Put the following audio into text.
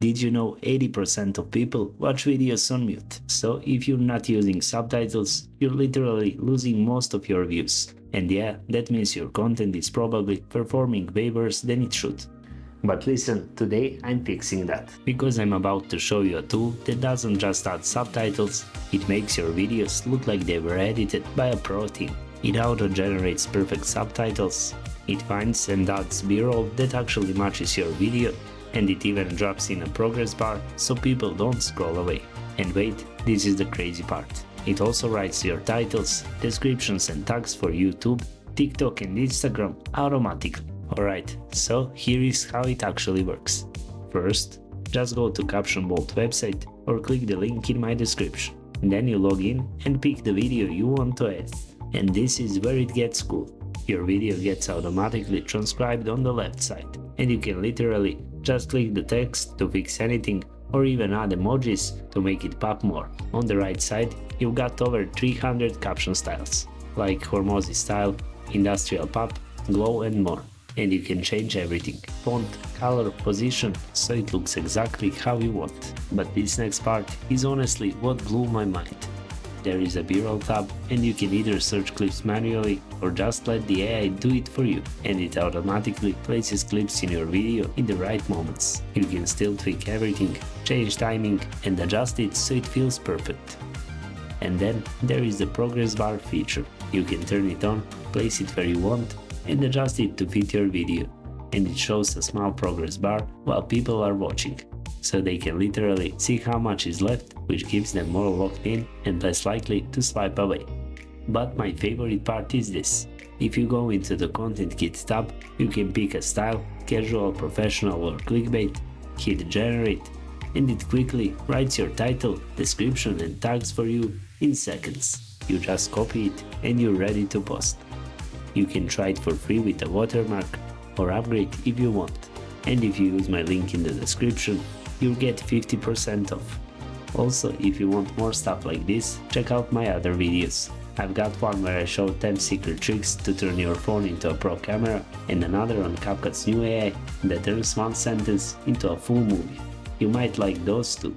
Did you know 80% of people watch videos on mute? So if you're not using subtitles, you're literally losing most of your views. And yeah, that means your content is probably performing way worse than it should. But listen, today I'm fixing that, because I'm about to show you a tool that doesn't just add subtitles, it makes your videos look like they were edited by a pro team. It auto-generates perfect subtitles, it finds and adds b-roll that actually matches your video, and it even drops in a progress bar so people don't scroll away. And wait, this is the crazy part. It also writes your titles, descriptions and tags for YouTube, TikTok and Instagram automatically. Alright, so here is how it actually works. First, just go to CaptionBolt website or click the link in my description. Then you log in and pick the video you want to add. And this is where it gets cool. Your video gets automatically transcribed on the left side, and you can literally just click the text to fix anything or even add emojis to make it pop more. On the right side, you've got over 300 caption styles, like Hormozy style, industrial pop, glow and more. And you can change everything, font, color, position, so it looks exactly how you want. But this next part is honestly what blew my mind. There is a b-roll tab, and you can either search clips manually or just let the AI do it for you, and it automatically places clips in your video in the right moments. You can still tweak everything, change timing and adjust it so it feels perfect. And then there is the progress bar feature. You can turn it on, place it where you want and adjust it to fit your video, and it shows a small progress bar while people are watching, so they can literally see how much is left, which keeps them more locked in and less likely to swipe away. But my favorite part is this. If you go into the Content Kit tab, you can pick a style, casual, professional or clickbait, hit generate, and it quickly writes your title, description and tags for you in seconds. You just copy it and you're ready to post. You can try it for free with a watermark or upgrade if you want. And if you use my link in the description, you'll get 50% off. Also, if you want more stuff like this, check out my other videos. I've got one where I show 10 secret tricks to turn your phone into a pro camera, and another on CapCut's new AI that turns one sentence into a full movie. You might like those too.